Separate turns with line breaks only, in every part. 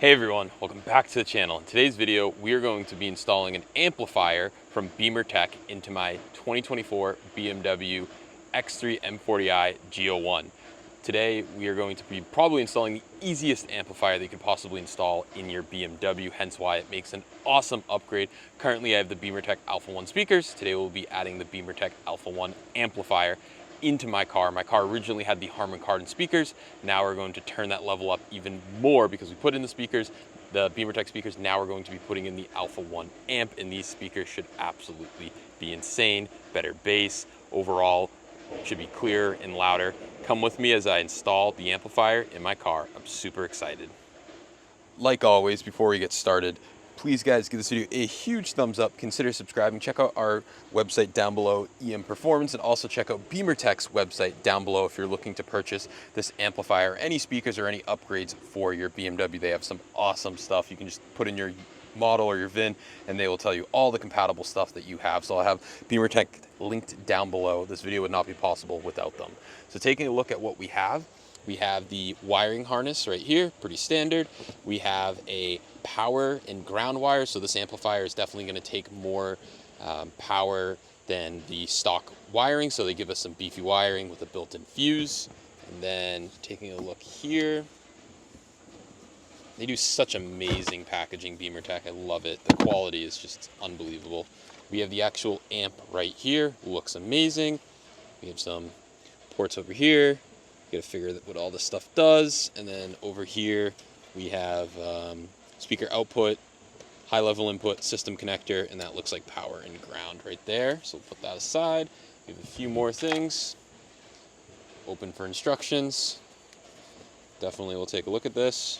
Hey everyone, welcome back to the channel. In today's video, we are going to be installing an amplifier from Tech into my 2024 BMW X3 M40i G01. Today, we are going to be probably installing the easiest amplifier that you could possibly install in your BMW, hence why it makes an awesome upgrade. Currently, I have the Tech Alpha 1 speakers. Today, we'll be adding the Tech Alpha 1 amplifier into my car. My car originally had the Harman Kardon speakers. Now we're going to turn that level up even more because we put in the speakers, the Tech speakers. Now we're going to be putting in the Alpha 1 amp, and these speakers should absolutely be insane. Better bass, overall should be clearer and louder. Come with me as I install the amplifier in my car. I'm super excited. Like always, before we get started, please guys give this video a huge thumbs up, consider subscribing, check out our website down below, EM Performance, and also check out Tech's website down below if you're looking to purchase this amplifier, any speakers or any upgrades for your BMW. They have some awesome stuff. You can just put in your model or your VIN and they will tell you all the compatible stuff that you have. So I'll have Tech linked down below. This video would not be possible without them. So taking a look at what we have the wiring harness right here, pretty standard. We have a power and ground wire, so this amplifier is definitely going to take more power than the stock wiring, so they give us some beefy wiring with a built-in fuse. And then taking a look here, they do such amazing packaging, Tech. I love it. The quality is just unbelievable. We have the actual amp right here, looks amazing. We have some ports over here. Got to figure out what all this stuff does. And then over here we have speaker output, high level input, system connector, and that looks like power and ground right there. So we'll put that aside. We have a few more things. Open for instructions. Definitely we'll take a look at this.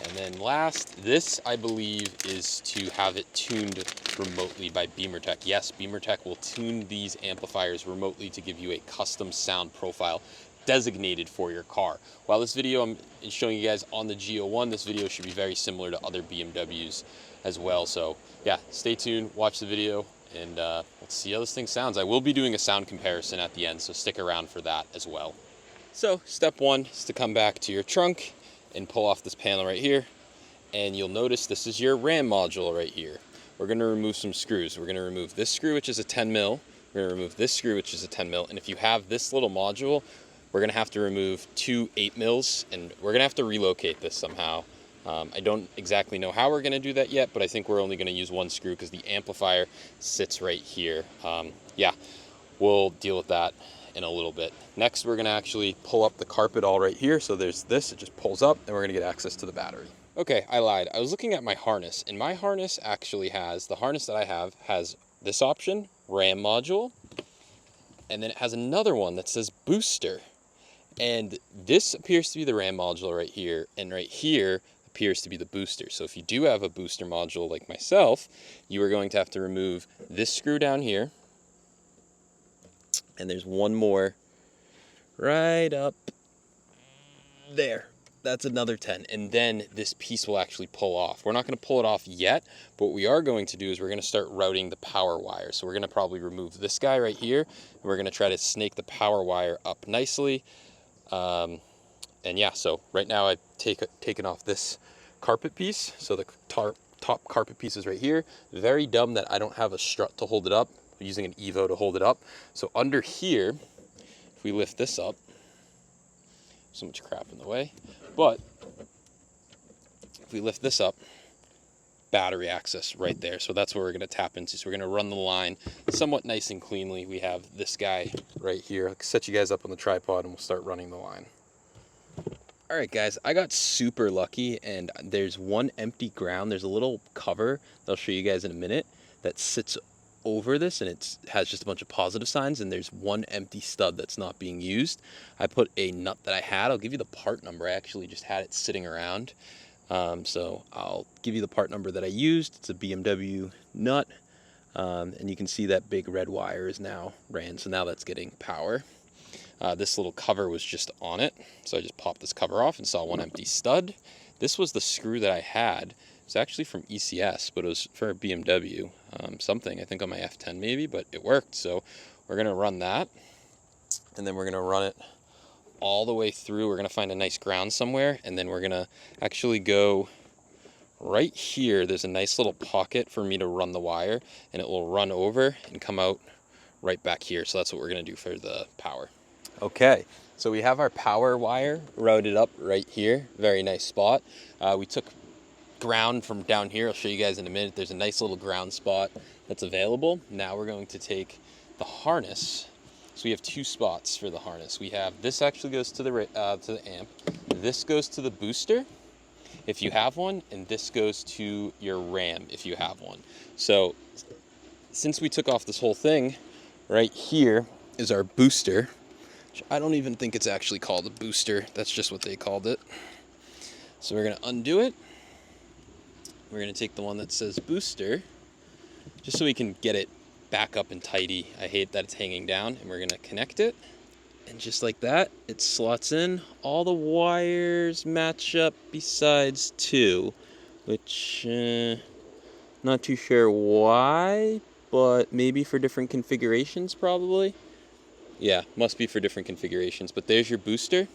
And then last, this I believe is to have it tuned remotely by Tech. Yes, Tech will tune these amplifiers remotely to give you a custom sound profile designated for your car. While this video I'm showing you guys on the G01, this video should be very similar to other BMWs as well. So yeah, stay tuned, watch the video, and let's see how this thing sounds. I will be doing a sound comparison at the end, so stick around for that as well. So step one is to come back to your trunk and pull off this panel right here, and you'll notice this is your RAM module right here. We're going to remove some screws. We're going to remove this screw, which is a 10 mil. We're going to remove this screw, which is a 10 mil. And if you have this little module, we're going to have to remove two 8 mils, and we're going to have to relocate this somehow. I don't exactly know how we're going to do that yet, but I think we're only going to use one screw because the amplifier sits right here. Yeah, we'll deal with that in a little bit. Next, we're going to actually pull up the carpet all right here. So there's this, it just pulls up, and we're going to get access to the battery. Okay, I lied. I was looking at my harness, and my harness actually has, the harness that I have has this option, RAM module, and then it has another one that says booster. And this appears to be the RAM module right here, and right here appears to be the booster. So if you do have a booster module like myself, you are going to have to remove this screw down here, and there's one more right up there. That's another 10. And then this piece will actually pull off. We're not going to pull it off yet, but what we are going to do is we're going to start routing the power wire. So we're going to probably remove this guy right here, and we're going to try to snake the power wire up nicely. And yeah, so right now I've taken off this carpet piece. So the top carpet piece is right here. Very dumb that I don't have a strut to hold it up. I'm using an Evo to hold it up. So under here, if we lift this up, so much crap in the way, but if we lift this up, battery access right there. So that's where we're going to tap into. So we're going to run the line somewhat nice and cleanly. We have this guy right here. I'll set you guys up on the tripod and we'll start running the line. All right, guys, I got super lucky, and there's one empty ground. There's a little cover that I'll show you guys in a minute that sits over this, and it has just a bunch of positive signs, and there's one empty stud that's not being used. I put a nut that I had. I'll give you the part number. I actually just had it sitting around. So I'll give you the part number that I used. It's a BMW nut, and you can see that big red wire is now ran, so now that's getting power. This little cover was just on it, so I just popped this cover off and saw one empty stud. This was the screw that I had. It's actually from ECS, but it was for a BMW, something, I think on my F10 maybe, but it worked. So we're going to run that, and then we're going to run it all the way through. We're gonna find a nice ground somewhere, and then we're gonna actually go right here. There's a nice little pocket for me to run the wire, and it will run over and come out right back here. So that's what we're gonna do for the power. Okay, so we have our power wire routed up right here. Very nice spot. We took ground from down here. I'll show you guys in a minute. There's a nice little ground spot that's available. Now we're going to take the harness. So we have two spots for the harness. We have this actually goes to the amp. This goes to the booster, if you have one, and this goes to your RAM if you have one. So since we took off this whole thing, right here is our booster, which I don't even think it's actually called a booster. That's just what they called it. So we're gonna undo it. We're gonna take the one that says booster, just so we can get it back up and tidy. I hate that it's hanging down, and we're gonna connect it. And just like that, it slots in. All the wires match up besides two, which not too sure why, but maybe for different configurations probably. Yeah, must be for different configurations. But there's your booster.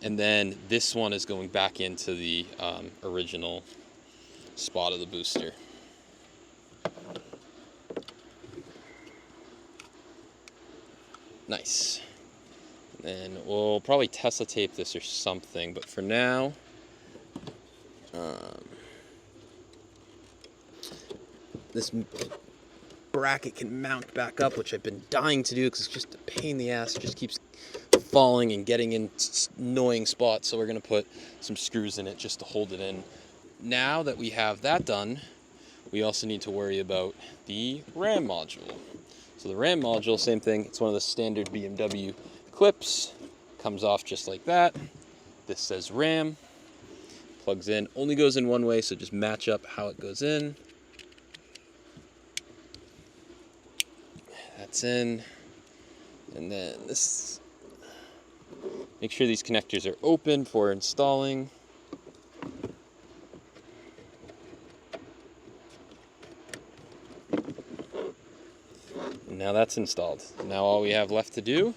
And then this one is going back into the original spot of the booster. Nice. And we'll probably Tesla tape this or something, but for now, this bracket can mount back up, which I've been dying to do because it's just a pain in the ass. It just keeps falling and getting in annoying spots, so we're going to put some screws in it just to hold it in. Now that we have that done, we also need to worry about the RAM module. So the RAM module, same thing. It's one of the standard BMW clips. Comes off just like that. This says RAM. Plugs in. Only goes in one way, so just match up how it goes in. That's in. And then this. Make sure these connectors are open for installing. Now that's installed. Now all we have left to do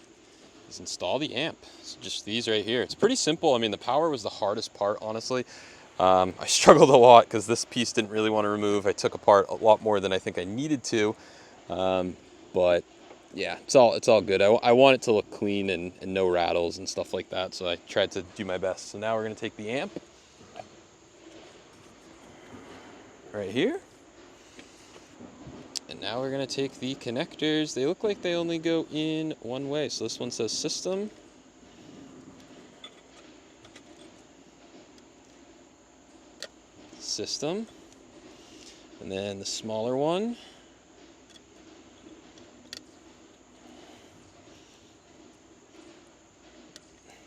is install the amp. So just these right here. It's pretty simple. I mean, the power was the hardest part, honestly. I struggled a lot because this piece didn't really want to remove. I took apart a lot more than I think I needed to. But yeah, it's all good. I want it to look clean and no rattles and stuff like that. So I tried to do my best. So now we're going to take the amp right here. And now we're going to take the connectors. They look like they only go in one way. So this one says system. System. And then the smaller one.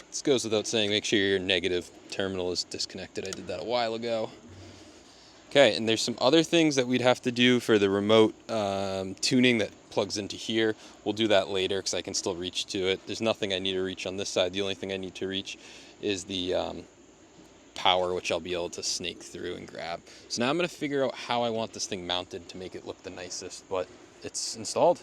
This goes without saying, make sure your negative terminal is disconnected. I did that a while ago. Okay, and there's some other things that we'd have to do for the remote tuning that plugs into here. We'll do that later because I can still reach to it. There's nothing I need to reach on this side. The only thing I need to reach is the power, which I'll be able to snake through and grab. So now I'm going to figure out how I want this thing mounted to make it look the nicest, but it's installed.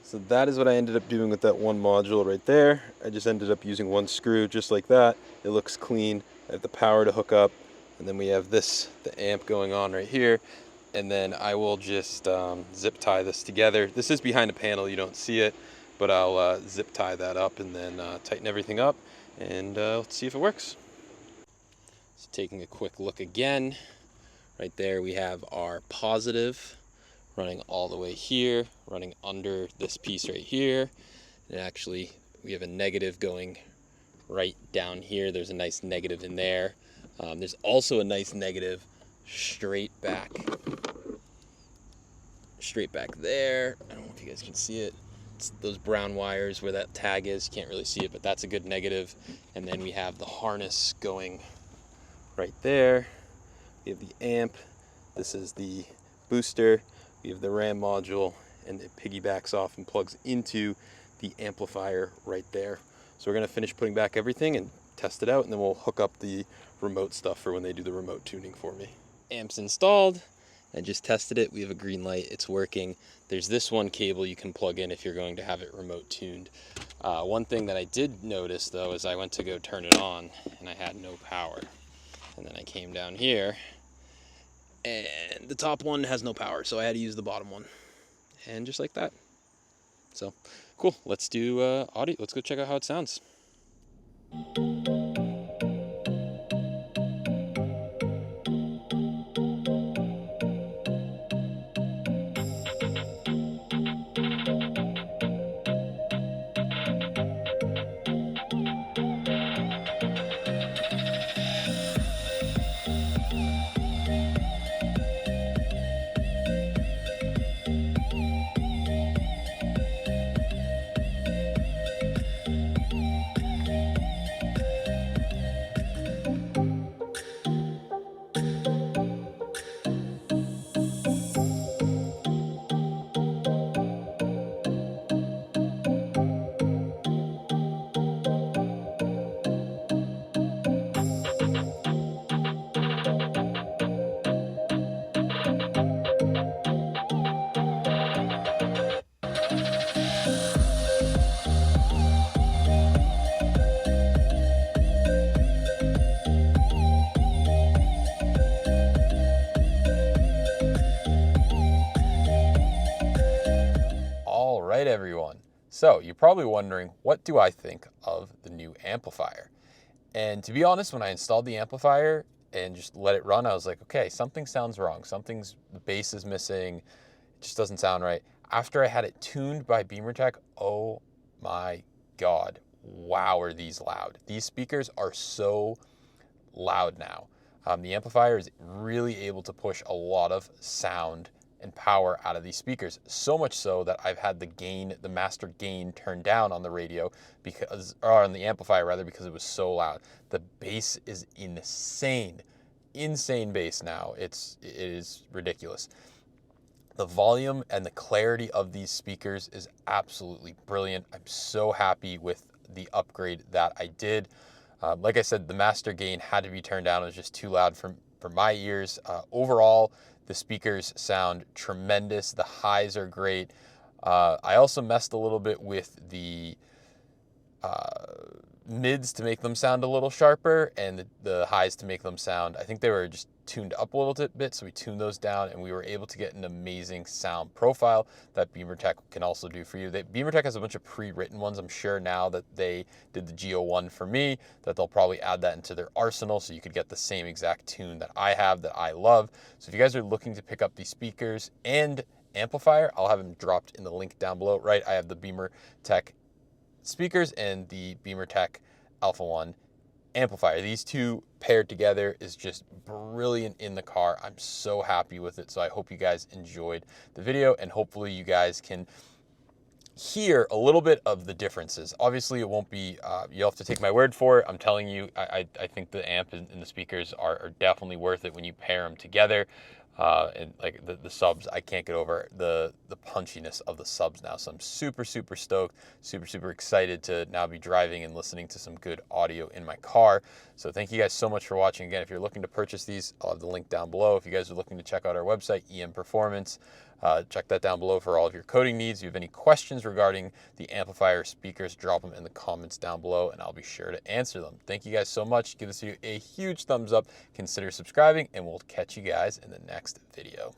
So that is what I ended up doing with that one module right there. I just ended up using one screw just like that. It looks clean. I have the power to hook up. And then we have this, the amp going on right here. And then I will just zip tie this together. This is behind a panel, you don't see it, but I'll zip tie that up and then tighten everything up and let's see if it works. So taking a quick look again, right there we have our positive running all the way here, running under this piece right here. And actually we have a negative going right down here. There's a nice negative in there. There's also a nice negative straight back there. I don't know if you guys can see it. It's those brown wires where that tag is. You can't really see it, but that's a good negative. And then we have the harness going right there. We have the amp. This is the booster. We have the RAM module, and it piggybacks off and plugs into the amplifier right there. So we're going to finish putting back everything and test it out, and then we'll hook up the remote stuff for when they do the remote tuning for me. Amp's installed. I just tested it. We have a green light. It's working. There's this one cable you can plug in if you're going to have it remote tuned. One thing that I did notice though is I went to go turn it on and I had no power. And then I came down here and the top one has no power, so I had to use the bottom one. And just like that. So cool. Let's do audio. Let's go check out how it sounds. All right, everyone. So you're probably wondering, what do I think of the new amplifier? And to be honest, when I installed the amplifier and just let it run, I was like, okay, something sounds wrong. The bass is missing. It just doesn't sound right. After I had it tuned by BeamerTech, oh my God, wow, are these loud. These speakers are so loud now. The amplifier is really able to push a lot of sound and power out of these speakers, so much so that I've had the master gain turned down on the radio or on the amplifier rather, because it was so loud. The bass is insane bass now. It is ridiculous. The volume and the clarity of these speakers is absolutely brilliant. I'm so happy with the upgrade that I did. Like I said, the master gain had to be turned down. It was just too loud for my ears. Overall, the speakers sound tremendous. The highs are great. I also messed a little bit with the mids to make them sound a little sharper, and the highs to make them sound, I think they were just tuned up a little bit, so we tuned those down and we were able to get an amazing sound profile that BeamerTech can also do for you. BeamerTech has a bunch of pre-written ones. I'm sure now that they did the GO1 for me, that they'll probably add that into their arsenal so you could get the same exact tune that I have, that I love. So if you guys are looking to pick up these speakers and amplifier, I'll have them dropped in the link down below. Right, I have the BeamerTech speakers and the BeamerTech Alpha 1 amplifier. These two paired together is just brilliant in the car. I'm so happy with it. So I hope you guys enjoyed the video, and hopefully you guys can hear a little bit of the differences. Obviously it won't be, you'll have to take my word for it. I'm telling you, I think the amp and the speakers are definitely worth it when you pair them together. And like the subs, I can't get over the punchiness of the subs now. So I'm super stoked, super excited to now be driving and listening to some good audio in my car. So thank you guys so much for watching. Again, if you're looking to purchase these, I'll have the link down below. If you guys are looking to check out our website, EM Performance, check that down below for all of your coding needs. If you have any questions regarding the amplifier speakers, drop them in the comments down below and I'll be sure to answer them. Thank you guys so much. Give this video a huge thumbs up, consider subscribing, and we'll catch you guys in the next video.